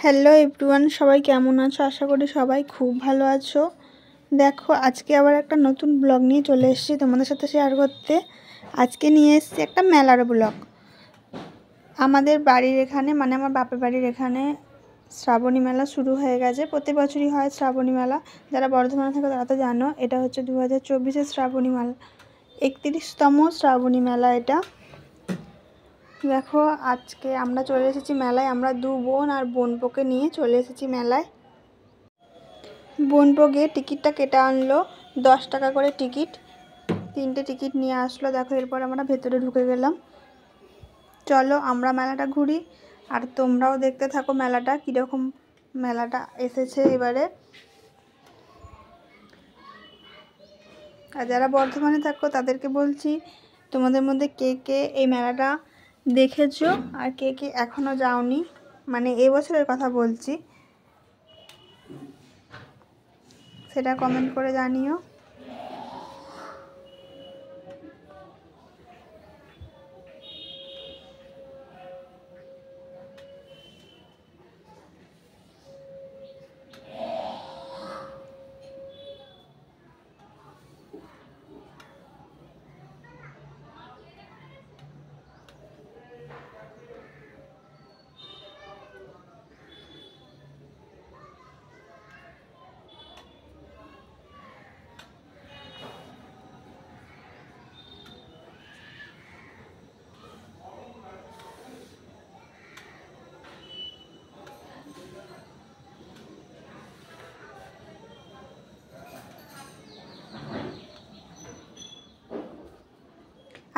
Hello everyone, সবাই কেমন আছো? আশা করি সবাই খুব ভালো আছো। দেখো, আজকে আবার একটা নতুন ব্লগ নিয়ে চলে এসেছি তোমাদের সাথে শেয়ার করতে। আজকে নিয়ে এসেছি একটা মেলার ব্লগ। আমাদের বাড়ির এখানে, মানে আমার বাপের বাড়ির এখানে শ্রাবণী মেলা শুরু হয়ে গেছে। প্রতি বছরই হয় শ্রাবণী মেলা। যারা বর্ধমানে থাকে তারা তো জানো, এটা হচ্ছে 2024-এর শ্রাবণী মেলা, 31তম শ্রাবণী মেলা এটা। দেখো, আজকে আমরা চলে এসেছি মেলায়। আমরা দু বোন আর বোনপোকে নিয়ে চলে এসেছি মেলায়। বোনপো গিয়ে টিকিটটা কেটে আনলো, 10 টাকা করে টিকিট। 3টে টিকিট নিয়ে আসলো। দেখো, এরপর আমরা ভেতরে ঢুকে গেলাম। চলো আমরা মেলাটা ঘুরি, আর তোমরাও দেখতে থাকো মেলাটা কীরকম মেলাটা এসেছে এবারে। আর যারা বর্ধমানে থাকো তাদেরকে বলছি, তোমাদের মধ্যে কে কে এই মেলাটা দেখেছো আর কে কে এখনও যাওনি, মানে এবছরের কথা বলছি, সেটা কমেন্ট করে জানিও।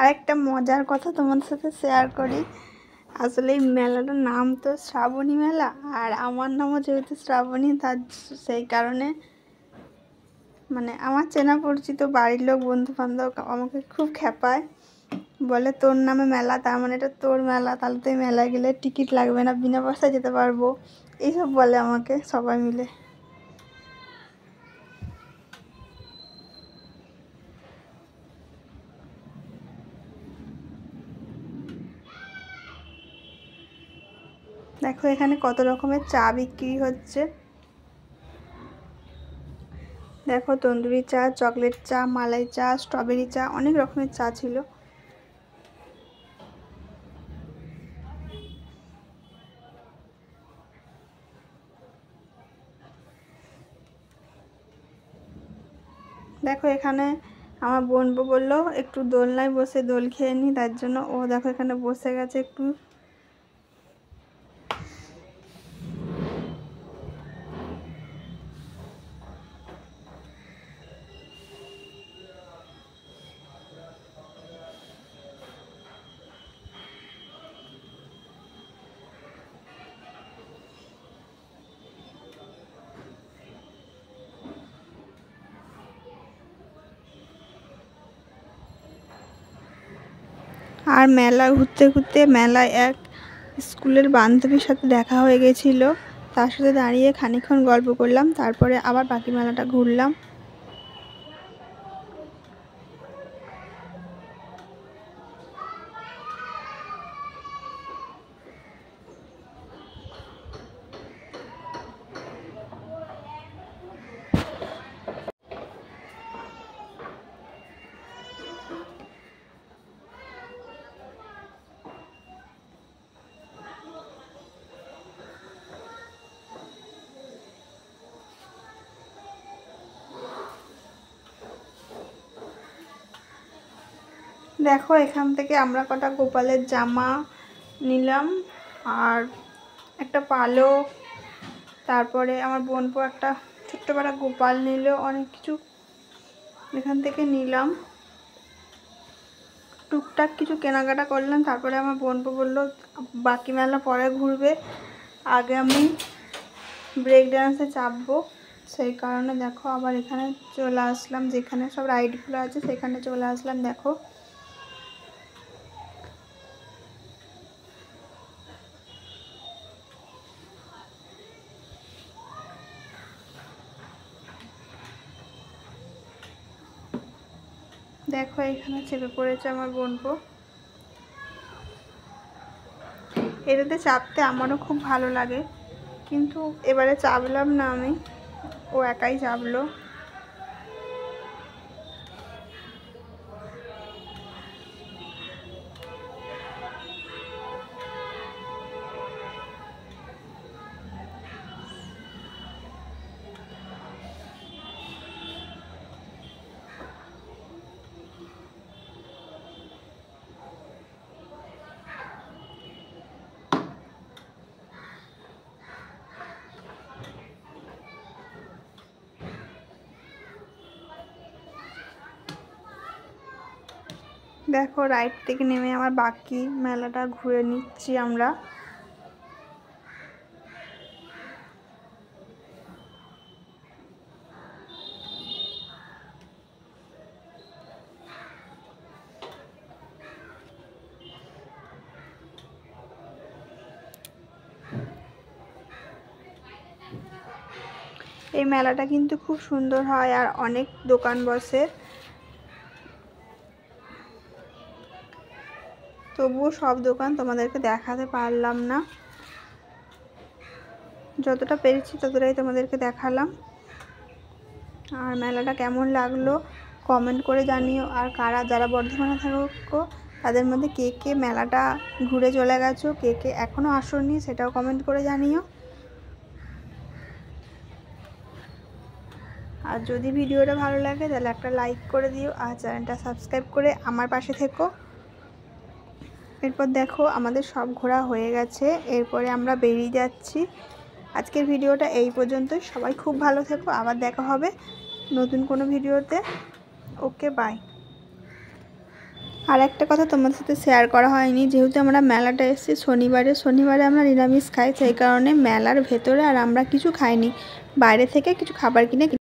আরেকটা মজার কথা তোমাদের সাথে শেয়ার করি। আসলে এই মেলাটার নাম তো শ্রাবণী মেলা, আর আমার নামও যেহেতু শ্রাবণী, তার সেই কারণে মানে আমার চেনা পরিচিত বাড়ির লোক, বন্ধু বান্ধব আমাকে খুব খেপায়, বলে তোর নামে মেলা, তার মানে এটা তোর মেলা, তাহলে তো এই মেলায় গেলে টিকিট লাগবে না, বিনা পয়সায় যেতে পারবো, এইসব বলে আমাকে সবাই মিলে। দেখো, এখানে কত রকমের চা বিক্রি হচ্ছে। দেখো, তন্দুরি চা, চকলেট চা, মালাই চা, স্ট্রবেরি চা, অনেক রকমের চা ছিল। দেখো, এখানে আমার বোন বললো একটু দোলনায় বসে দোল খেয়ে নি, তার জন্য ও দেখো এখানে বসে গেছে একটু। আর মেলা ঘুরতে ঘুরতে মেলায় এক স্কুলের বান্ধবীর সাথে দেখা হয়ে গেছিলো, তার সাথে দাঁড়িয়ে খানিকক্ষণ গল্প করলাম, তারপরে আবার বাকি মেলাটা ঘুরলাম। দেখো, এখান থেকে আমরা কটা গোপালের জামা নিলাম, আর একটা পালক, তারপরে আমার বোনপো একটা ছোট্ট পাড়া গোপাল নিল, অনেক কিছু এখান থেকে নিলাম। টুকটাক কিছু কেনাকাটা করলাম। তারপরে আমার বোনপো বললো বাকি মেলা পরে ঘুরবে, আগে আমি ব্রেক ডান্সে চাপবো, সেই কারণে দেখো আবার এখানে চলে আসলাম, যেখানে সব রাইডগুলো আছে সেখানে চলে আসলাম। দেখো, দেখো এখানে চেপে পড়েছে আমার বোনপো। এটাতে চাপতে আমারও খুব ভালো লাগে। কিন্তু এবারে চাপলাম না আমি, ও একাই চাপলো। দেখো রাইট থেকে নেমে আমার বাকি মেলাটা ঘুরে নিচ্ছি আমরা। এই মেলাটা কিন্তু খুব সুন্দর হয় আর অনেক দোকান বসে, তবুও সব দোকান তোমাদেরকে দেখাতে পারলাম না, যতটা পেরেছি ততটাই তোমাদেরকে দেখালাম। আর মেলাটা কেমন লাগলো কমেন্ট করে জানিও। আর যারা বর্ধমানে থাকো তাদের মধ্যে কে কে মেলাটা ঘুরে চলে গেছো, কে কে এখনও আসোনি সেটাও কমেন্ট করে জানিও। আর যদি ভিডিওটা ভালো লাগে তাহলে একটা লাইক করে দিও আর চ্যানেলটা সাবস্ক্রাইব করে আমার পাশে থেকো। এরপর দেখো আমাদের সব ঘোরা হয়ে গেছে, এরপরে আমরা বেরিয়ে যাচ্ছি। আজকের ভিডিওটা এই পর্যন্তই। সবাই খুব ভালো থেকো, আবার দেখা হবে নতুন কোনো ভিডিওতে। Okay bye. আর একটা কথা তোমাদের সাথে শেয়ার করা হয়নি, যেহেতু আমরা মেলাটা এসেছি শনিবারে আমরা নিরামিষ খাই, সেই কারণে মেলার ভেতরে আর আমরা কিছু খাইনি, বাইরে থেকে কিছু খাবার কিনে